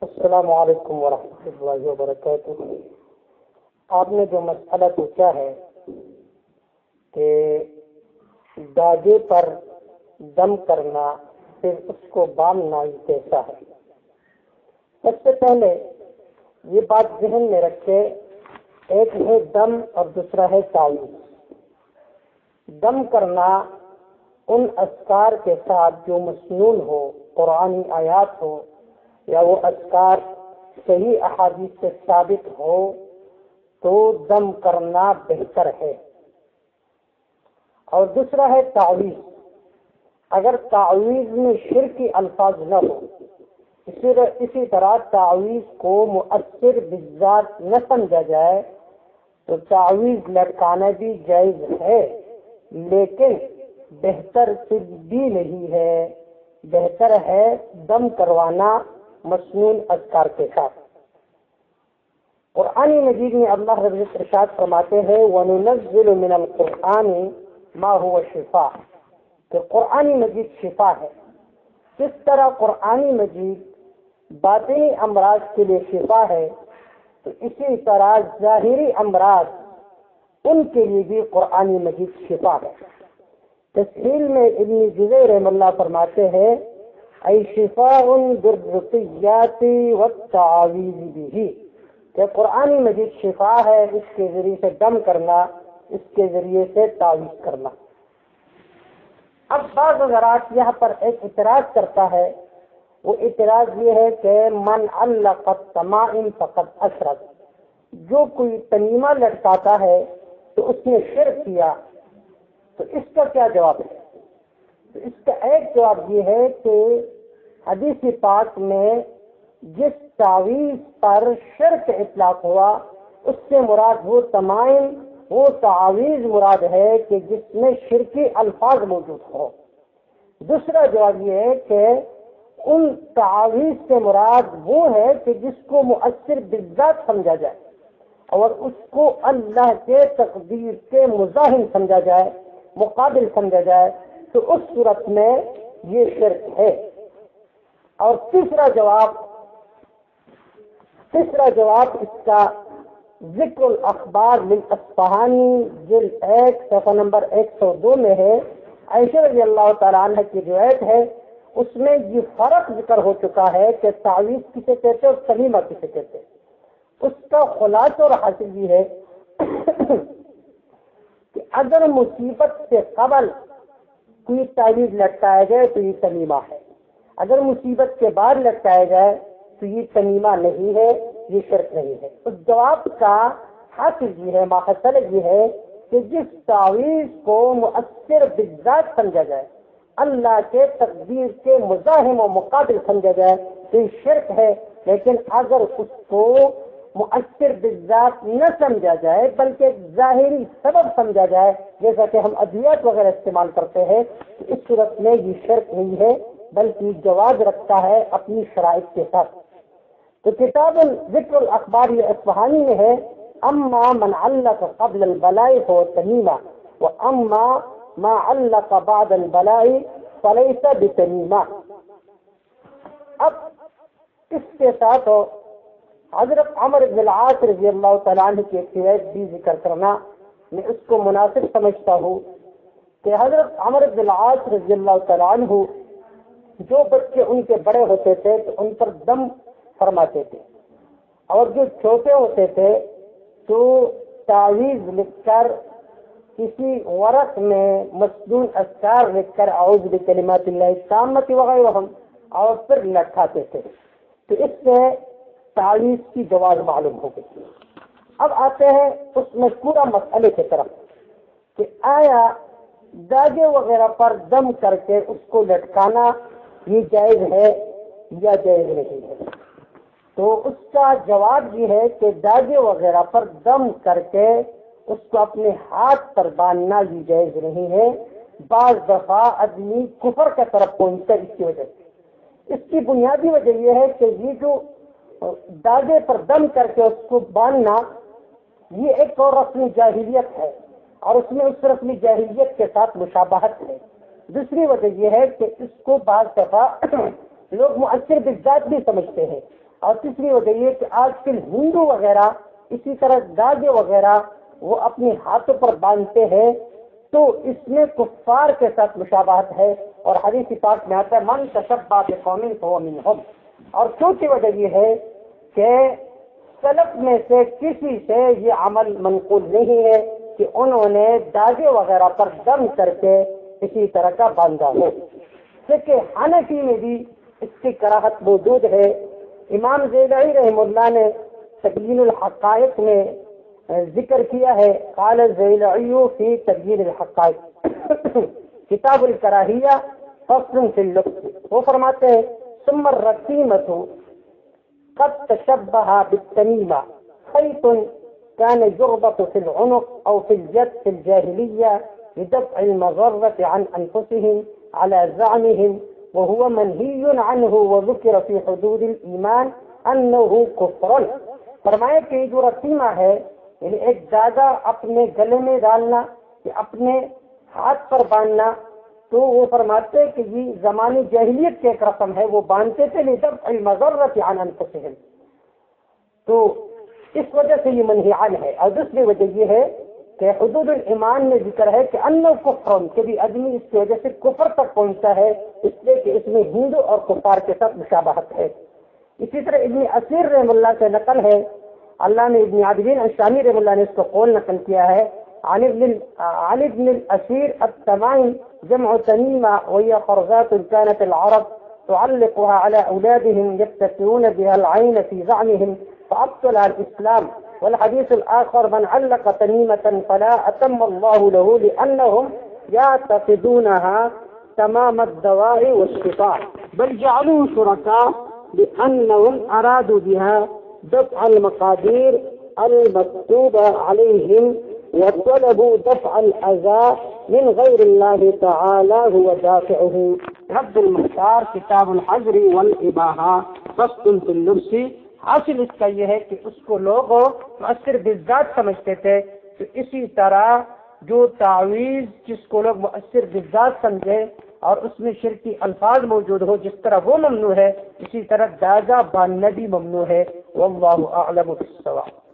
السلام علیکم ورحمۃ اللہ وبرکاتہ۔ آپ نے جو مسئلہ پوچھا ہے کہ داغے پر دم کرنا پھر اس کو باندھنا یہ کیسا ہے، سب سے پہلے یہ بات ذہن میں رکھے، ایک ہے دم اور دوسرا ہے تعویذ۔ دم کرنا ان اذکار کے ساتھ جو مسنون ہو، قرآنی آیات ہو یا وہ اذکار صحیح احادیث سے ثابت ہو تو دم کرنا بہتر ہے۔ اور دوسرا ہے تعویذ۔ اگر تعویذ میں شرکی الفاظ نہ ہو، اسی طرح تعویذ کو مؤثر بالذات نہ سمجھا جائے تو تعویذ لٹکانا بھی جائز ہے، لیکن بہتر صرف بھی نہیں ہے، بہتر ہے دم کروانا مسنون اذکار کے ساتھ۔ قرآن مجید میں اللہ رب العزت ارشاد فرماتے ہیں وَنُنَزِّلُ مِنَ الْقُرْآنِ مَا هُوَ شِفَاءٌ، کہ قرآن مجید شفا ہے۔ کس طرح قرآن مجید باطنی امراض کے لیے شفا ہے، تو اسی طرح ظاہری امراض ان کے لیے بھی قرآن مجید شفا ہے۔ تفصیل میں ابن جزی رحمہ اللہ فرماتے ہیں ای شفاء بالرقیات والتعاویذ به، کہ قرآن مجید شفا ہے، اس کے ذریعے سے دم کرنا، اس کے ذریعے سے تعویذ کرنا۔ اب بعض حضرات یہاں پر ایک اعتراض کرتا ہے، وہ اعتراض یہ ہے کہ من علق التمائم فقد اشرک، جو کوئی تمیمہ لٹکاتا ہے تو اس نے شرک کیا، تو اس کا کیا جواب ہے؟ تو اس کا ایک جواب یہ ہے کہ حدیث پاک میں جس تعویذ پر شرک اطلاق ہوا اس سے مراد وہ تمائم، وہ تعویذ مراد ہے کہ جس میں شرکی الفاظ موجود ہو۔ دوسرا جواب یہ ہے کہ ان تعویذ سے مراد وہ ہے کہ جس کو مؤثر بالذات سمجھا جائے اور اس کو اللہ کے تقدیر کے مزاحم سمجھا جائے، مقابل سمجھا جائے، تو اس صورت میں یہ شرک ہے۔ اور تیسرا جواب اس کا ذکر الاخبار للاصفہانی جلد 1 صفحہ نمبر 102 میں ہے۔ عائشہ رضی اللہ تعالیٰ عنہ کی روایت ہے، اس میں یہ فرق ذکر ہو چکا ہے کہ تعویذ کسے کہتے اور تمیمہ کسے کہتے۔ اس کا خلاصہ اور حاصل یہ ہے کہ اگر مصیبت سے قبل کوئی تعویذ لٹکایا جائے تو یہ تمیمہ ہے، اگر مصیبت کے بعد لٹکایا جائے تو یہ تمیمہ نہیں ہے، یہ شرک نہیں ہے۔ تو جواب کا حاصل یہ ہے، ماحصل یہ ہے کہ جس تعویذ کو مؤثر بالذات سمجھا جائے، اللہ کے تقدیر کے مزاحم و مقابل سمجھا جائے تو یہ شرک ہے، لیکن اگر اس کو مؤثر بالذات نہ سمجھا جائے بلکہ ایک ظاہری سبب سمجھا جائے، جیسا کہ ہم ادویات وغیرہ استعمال کرتے ہیں، تو اس صورت میں یہ شرک نہیں ہے بلکہ جواز رکھتا ہے اپنی شرائط کے ساتھ۔ تو کتاب ذکر الاخبار اصفہانی میں ہے اما من علق قبل البلاء هو تمیمہ واما ما علق بعد البلاء فلیس بتمیمہ۔ اب اس کے ساتھ حضرت عمر بن العاص رضی اللہ تعالیٰ عنہ کی ایک روایت بھی ذکر کرنا میں اس کو مناسب سمجھتا ہوں کہ حضرت عمر بن العاص رضی اللہ تعالیٰ عنہ جو بچے ان کے بڑے ہوتے تھے تو ان پر دم فرماتے تھے، اور جو چھوٹے ہوتے تھے تو تعویذ لکھ کر کسی ورق میں مسنون اذکار لکھ کر اعوذ بکلمات اللہ التامۃ وغیرہ اور پھر لٹکاتے تھے، تو اس سے تعویذ کی جواز معلوم ہو گئی۔ اب آتے ہیں اس مذکورہ مسئلے کی طرف کہ آیا داغے وغیرہ پر دم کر کے اس کو لٹکانا یہ جائز ہے یا جائز نہیں ہے؟ تو اس کا جواب یہ ہے کہ داغے وغیرہ پر دم کر کے اس کو اپنے ہاتھ پر باندھنا یہ جائز نہیں ہے۔ بعض دفعہ آدمی کفر کی طرف پہنچتا ہے اس کی وجہ سے۔ اس کی بنیادی وجہ یہ ہے کہ یہ جو داغے پر دم کر کے اس کو باندھنا یہ ایک اور رسم جاہلیت ہے، اور اس میں اس رسم جاہلیت کے ساتھ مشابہت ہے۔ دوسری وجہ یہ ہے کہ اس کو بعض دفعہ لوگ مؤثر بالذات بھی سمجھتے ہیں، اور تیسری وجہ یہ کہ آج کل ہندو وغیرہ اسی طرح داغے وغیرہ وہ اپنے ہاتھوں پر باندھتے ہیں، تو اس میں کفار کے ساتھ مشابہت ہے، اور حدیث پاک میں آتا ہے من تشبہ بقوم فہو منہم۔ اور چوتھی وجہ یہ ہے کہ سلف میں سے کسی سے یہ عمل منقول نہیں ہے کہ انہوں نے داغے وغیرہ پر دم کر کے کسی طرح کا باندھا ہو۔ کہ حنفی میں بھی اس کی کراہت موجود ہے۔ امام زیلعی رحمہ اللہ نے تبیین الحقائق میں ذکر کیا ہے، قال الزیلعی فی تبیین الحقائق کتاب الکراہیہ فصل فی اللبس، وہ فرماتے ہیں ثم الرقیمۃ قد تشبہ بالتمیمہ خیط كان يربط في العنق أو في اليد في الجاهلية لدفع المضرة عن أنفسهم على زعمهم، وهو منهي عنه وذكر في حدود الإيمان أنه كفر۔ فرمایا کہ جو رسیمہ ہے یعنی ایک داغا اپنے گلے میں ڈالنا یا اپنے ہاتھ پر باندھنا، تو وہ فرماتے کہ یہ زمانی جاہلیت کی ایک رسم ہے، وہ باندھتے تھے لدفع المضرة عن أنفسهم، تو اس وجہ سے یہ منہیان ہے۔ اور دوسری وجہ یہ ہے کہ حدود الایمان میں ذکر ہے کہ انہ کفر، کہ بھی آدمی اس کی وجہ سے کفر تک پہنچتا ہے، اس لیے کہ اس میں ہندو اور کفار کے ساتھ مشابہت ہے۔ اسی طرح ابن اسیر رحم اللہ سے نقل ہے، اللہ نے ابن عابدین الشامی رحم اللہ نے اس کو قول نقل کیا ہے، عن ابن الاسیر التمائم جمع تمیمہ وهي خرزات كانت العرب تعلقها على اولادهم يتقون بها العين في زعمهم فأبطل الإسلام، والحديث الآخر من علق تميمة فلا أتم الله له لأنهم يعتقدونها تمام الدواء والشفاء بل جعلوا شركاء لأنهم أرادوا بها دفع المقادير المكتوبة عليهم وطلبوا دفع الأذى من غير الله تعالى هو دافعه۔ رد المختار کتاب الحجر والإباحة فصل في اللبس۔ حاصل اس کا یہ ہے کہ اس کو لوگ مؤثر بالذات سمجھتے تھے، تو اسی طرح جو تعویذ جس کو لوگ مؤثر بالذات سمجھے اور اس میں شرکی الفاظ موجود ہو جس طرح وہ ممنوع ہے، اسی طرح داغا باندھنا بھی ممنوع ہے۔ واللہ اعلم بالصواب۔